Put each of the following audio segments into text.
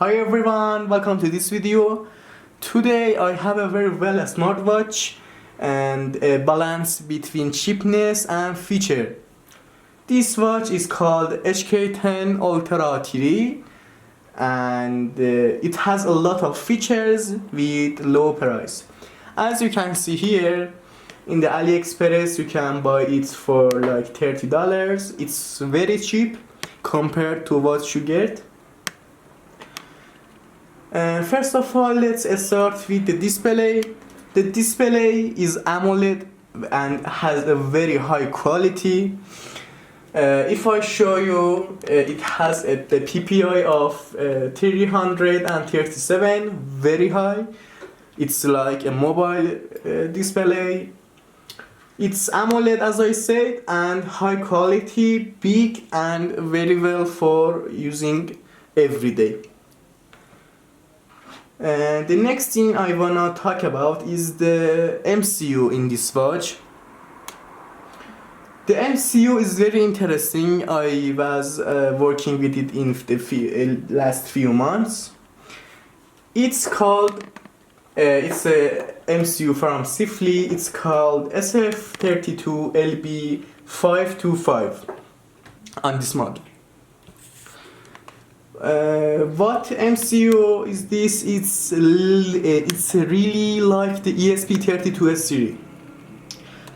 Hi everyone, welcome to this video. Today I have a very well smartwatch and a balance between cheapness and feature. This watch is called HK10 Ultra3 and it has a lot of features with low price. As you can see here, in the AliExpress you can buy it for like $30. It's very cheap compared to what you get. First of all, let's start with the display. The display is AMOLED and has a very high quality. If I show you, it has the PPI of 337, very high. It's like a mobile display. It's AMOLED, as I said, and high quality, big, and very well for using every day. The next thing I wanna talk about is the MCU in this watch. The MCU is very interesting. I was working with it in the last few months. It's called, it's a MCU from Sifli. It's called SF32LB525 on this model. What MCU is this? It's really like the ESP32S series.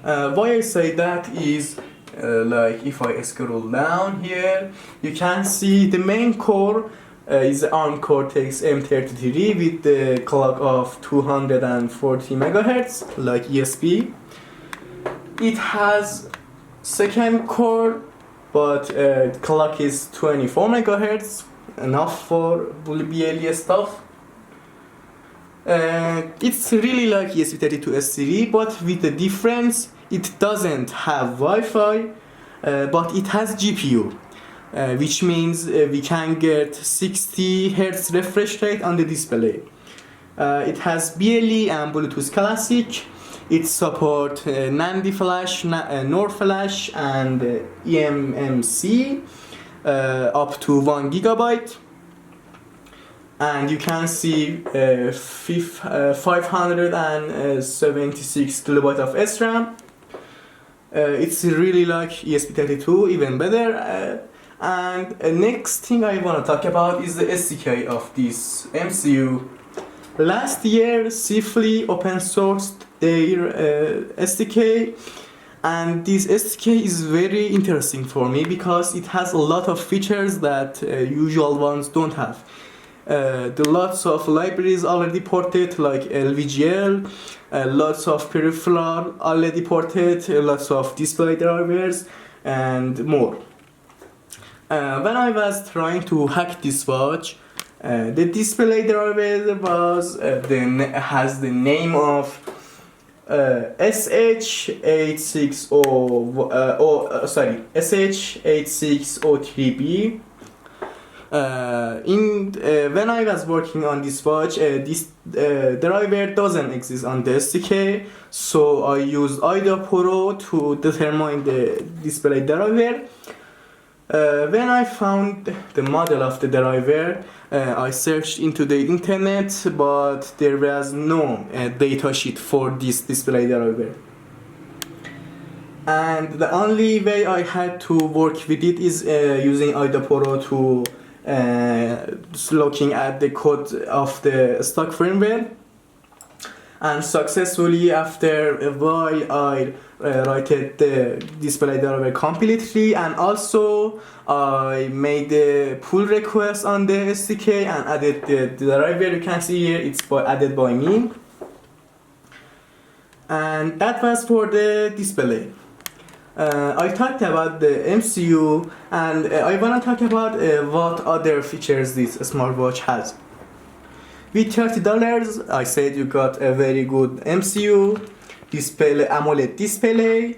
Why I say that is like if I scroll down here, you can see the main core is ARM Cortex M33 with the clock of 240 MHz like ESP. It has second core, but clock is 24 MHz. Enough for BLE stuff. It's really like ESP32S series, but with the difference, it doesn't have Wi-Fi, but it has GPU, which means we can get 60 Hz refresh rate on the display. It has BLE and Bluetooth Classic. It supports NAND flash, NOR flash, and eMMC. Up to 1 GB, and you can see 576 kilobyte of SRAM. It's really like ESP32, even better. And next thing I want to talk about is the SDK of this MCU. Last year, Sifli open sourced their SDK. And this SDK is very interesting for me because it has a lot of features that usual ones don't have. The lots of libraries already ported like LVGL, lots of peripheral already ported, lots of display drivers, and more. When I was trying to hack this watch, the display driver was has the name of SH8603B. When I was working on this watch, this driver doesn't exist on the SDK, so I used IDA Pro to determine the display driver. When I found the model of the driver, I searched into the internet, but there was no datasheet for this display driver. And the only way I had to work with it is using IDA Pro to looking at the code of the stock firmware. And successfully, after a while, I wrote the display driver completely, and also I made the pull request on the SDK and added the driver. You can see here it's added by me. And that was for the display. I talked about the MCU, and I want to talk about what other features this smartwatch has. With $30, I said you got a very good MCU, display, AMOLED display,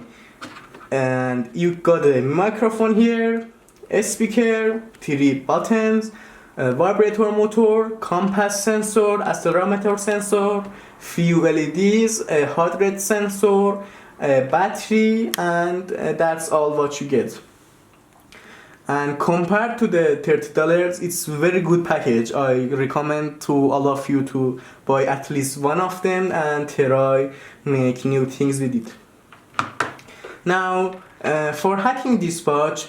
and you got a microphone here, a speaker, 3 buttons, a vibrator motor, compass sensor, accelerometer sensor, few LEDs, a heart rate sensor, a battery, and that's all what you get. And compared to the $30, it's very good package. I recommend to all of you to buy at least one of them and try make new things with it. Now, for hacking this watch,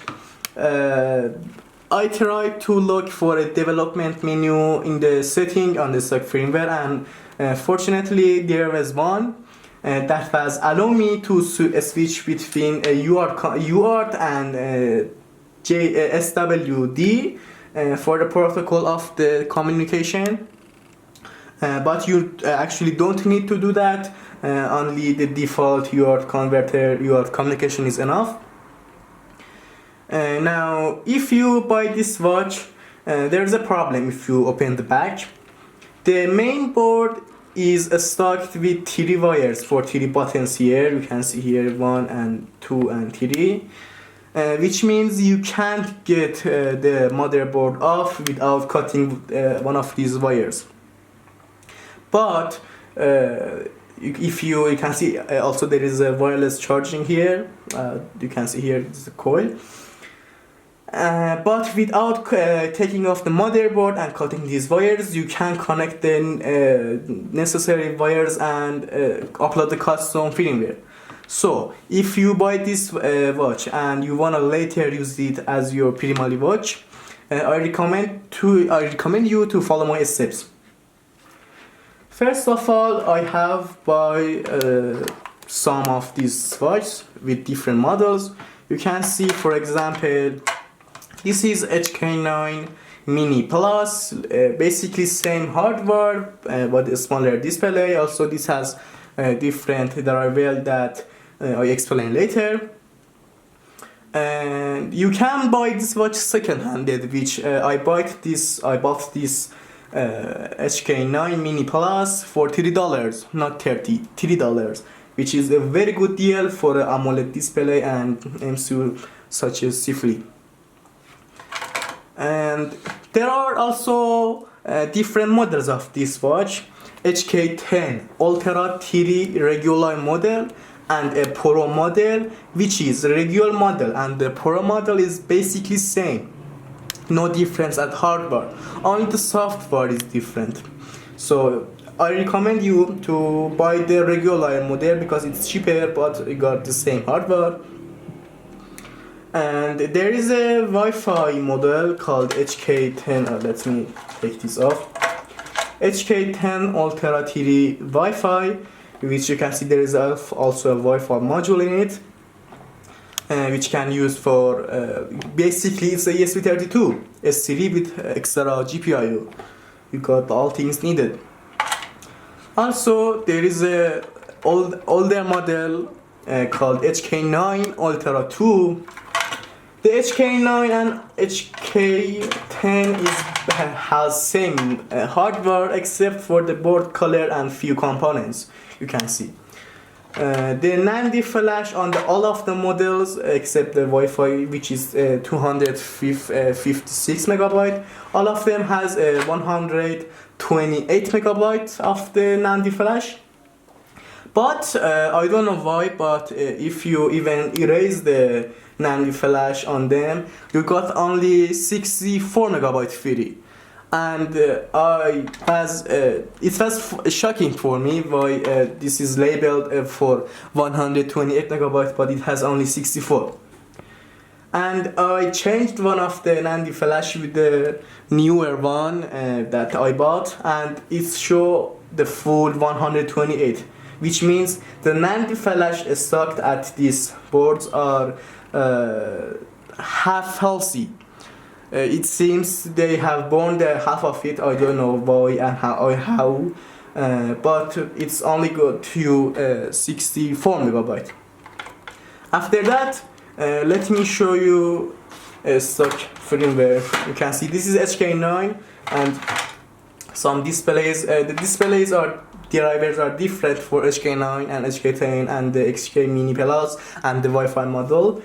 I tried to look for a development menu in the setting on the stock firmware, and fortunately there was one that was allow me to switch between UART and SWD for the protocol of the communication, but you actually don't need to do that. Only the default UART converter, UART communication is enough. Now, if you buy this watch, there's a problem if you open the back. The main board is stocked with 3 wires for 3 buttons here. You can see here 1 and 2 and 3. Which means you can't get the motherboard off without cutting one of these wires. But if you can see also there is a wireless charging here. You can see here this is a coil. But without taking off the motherboard and cutting these wires, you can connect the necessary wires and upload the custom firmware. So, if you buy this watch and you wanna later use it as your primary watch, I recommend you to follow my steps. First of all, I have buy some of these watches with different models. You can see, for example, this is HK9 Mini Plus, basically same hardware but a smaller display. Also, this has different driver that I explain later. And you can buy this watch second-handed, which I bought this HK9 Mini Plus for $30, not $30, $3, which is a very good deal for an AMOLED display and MCU such as Sifli. And there are also different models of this watch: HK10 Ultra3 regular model and a Pro model, which is regular model, and the Pro model is basically same, no difference at hardware, only the software is different. So I recommend you to buy the regular model because it's cheaper but it got the same hardware. And there is a Wi-Fi model called HK10. Let me take this off. HK10 Ultra3 Wi-Fi, which you can see there is also a Wi-Fi module in it, which can use for basically it's a ESP32 S3 with extra GPIO. You got all things needed. Also, there is a older model called HK9 Ultra 2. The HK9 and HK10 has same hardware except for the board color and few components. You can see the NAND flash on all of the models except the Wi-Fi, which is 256 megabyte. All of them has 128 megabytes of the NAND flash. But I don't know why, but if you even erase the NAND flash on them, you got only 64 megabyte free. And it was shocking for me why this is labeled for 128 megabytes, but it has only 64. And I changed one of the NAND flash with the newer one that I bought, and it show the full 128, which means the NAND flash stocked at these boards are half healthy. It seems they have burned half of it. I don't know why and how, but it's only got to 64 megabyte. After that, let me show you a stock firmware. You can see this is HK9 and some displays. The displays are drivers are different for HK9 and HK10 and the HK Mini Plus and the Wi-Fi model.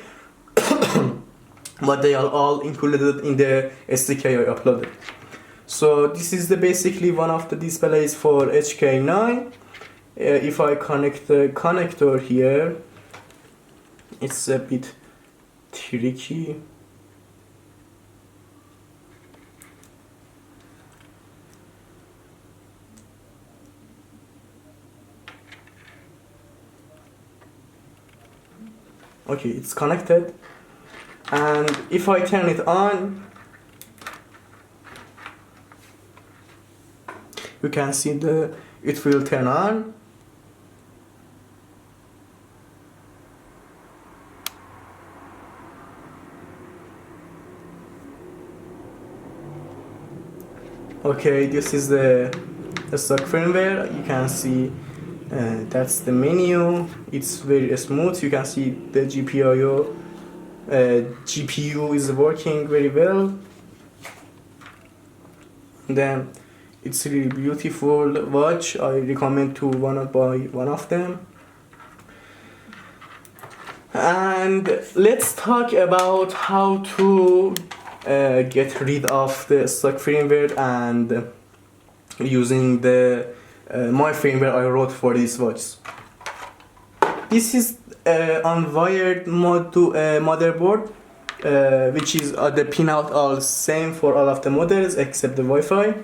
But they are all included in the SDK I uploaded. So this is basically one of the displays for HK9. If I connect the connector here, it's a bit tricky. Okay, it's connected, and if I turn it on, you can see it will turn on. Okay, this is the stock firmware. You can see that's the menu. It's very smooth. You can see the GPU is working very well. Then it's really beautiful watch. I recommend to buy one of them. And let's talk about how to get rid of the stock firmware and using the my firmware I wrote for this watch. This is unwired motherboard, which is the pinout all same for all of the models except the Wi-Fi.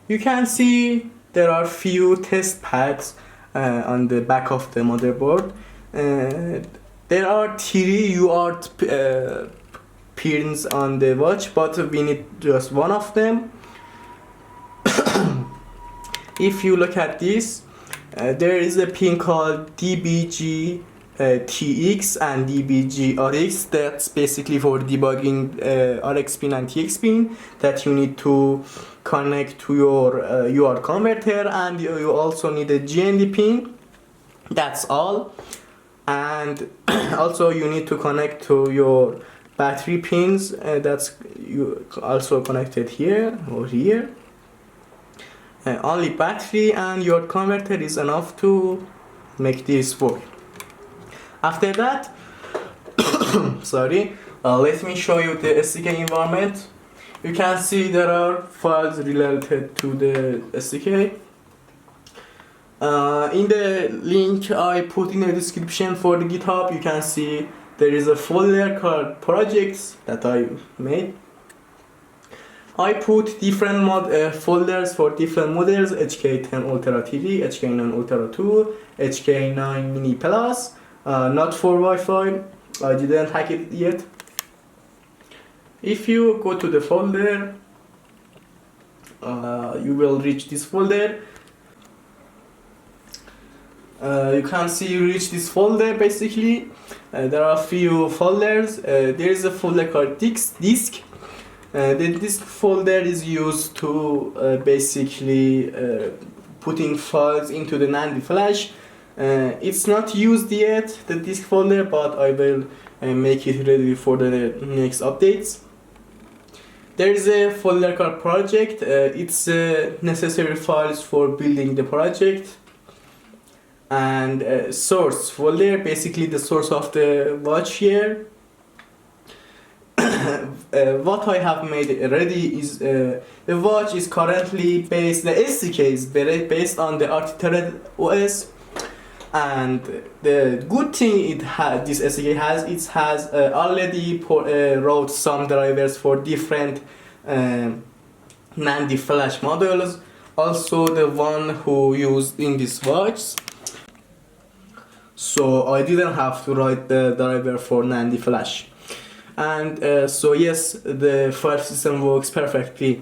You can see there are few test pads on the back of the motherboard. There are 3 UART pins on the watch, but we need just one of them. If you look at this, there is a pin called DBG TX and DBG RX. That's basically for debugging RX pin and TX pin that you need to connect to your UART converter, and you also need a GND pin. That's all. And also you need to connect to your battery pins. That's you also connected here or here. Only battery and your converter is enough to make this work. After that, sorry, let me show you the SDK environment. You can see there are files related to the SDK. In the link I put in the description for the GitHub, you can see there is a folder called projects that I made. I put different folders for different models: HK10 Ultra3, HK9 Ultra2, HK9 Mini Plus. Not for Wi-Fi, I didn't hack it yet. If you go to the folder, you will reach this folder. You can see you reach this folder. Basically, there are a few folders. There is a folder called disk. The disk folder is used to basically putting files into the NAND flash. It's not used yet, the disk folder, but I will make it ready for the next updates. There is a folder called project. It's necessary files for building the project. And source folder, basically the source of the watch here. What I have made ready is the watch is currently based, the SDK is based on the Ultra3 OS. And the good thing this SDK has, it has already wrote some drivers for different NAND flash models, also the one who used in this watch. So I didn't have to write the driver for NAND flash. And so yes, the file system works perfectly.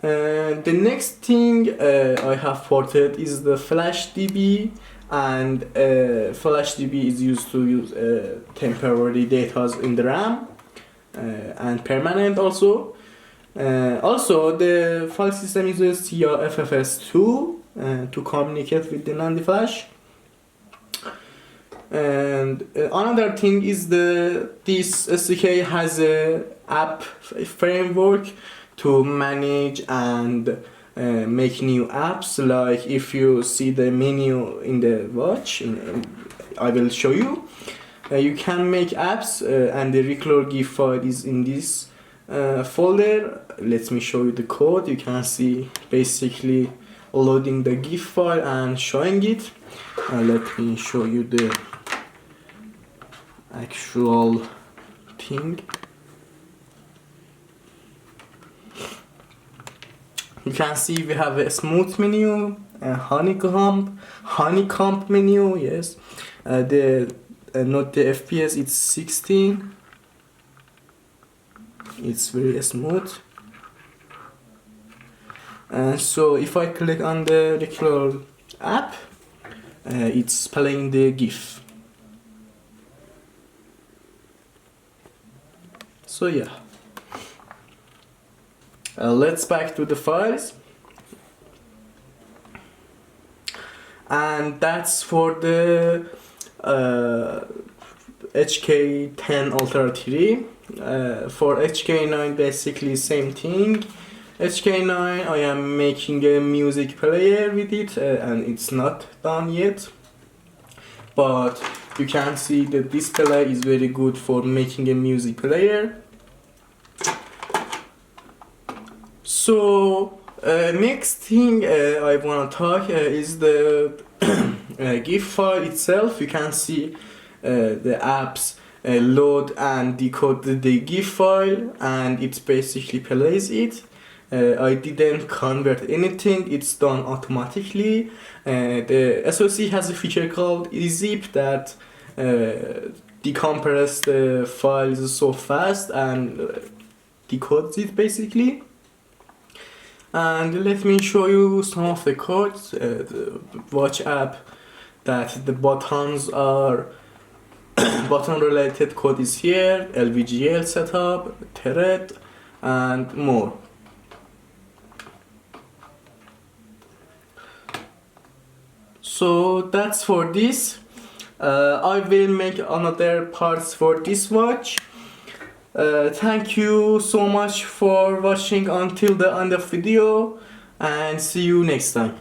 The next thing I have ported is the FlashDB, and FlashDB is used to use temporary data in the RAM and permanent also. Also, the file system uses TRFFS2 to communicate with the NAND flash. And another thing is this SDK has a app framework to manage and make new apps. Like if you see the menu in the watch, I will show you. You can make apps, and the Reclor GIF file is in this folder. Let me show you the code. You can see basically loading the GIF file and showing it. Let me show you the actual thing. You can see we have a smooth menu, honeycomb menu, yes. The not the FPS, it's 16. It's very smooth. And so if I click on the regular app, it's playing the GIF. So yeah, let's back to the files. And that's for the HK10 Ultra3. For HK9 basically same thing. HK9 I am making a music player with it, and it's not done yet, but you can see the display is very good for making a music player. So next thing I want to talk is the GIF file itself. You can see the apps load and decode the GIF file, and it basically plays it. I didn't convert anything, it's done automatically. The SoC has a feature called zip that decompresses the files so fast and decodes it basically. And let me show you some of the codes. The watch app, that the buttons are button related code is here, LVGL setup, thread, and more. So that's for this. I will make another parts for this watch. Thank you so much for watching until the end of video, and see you next time.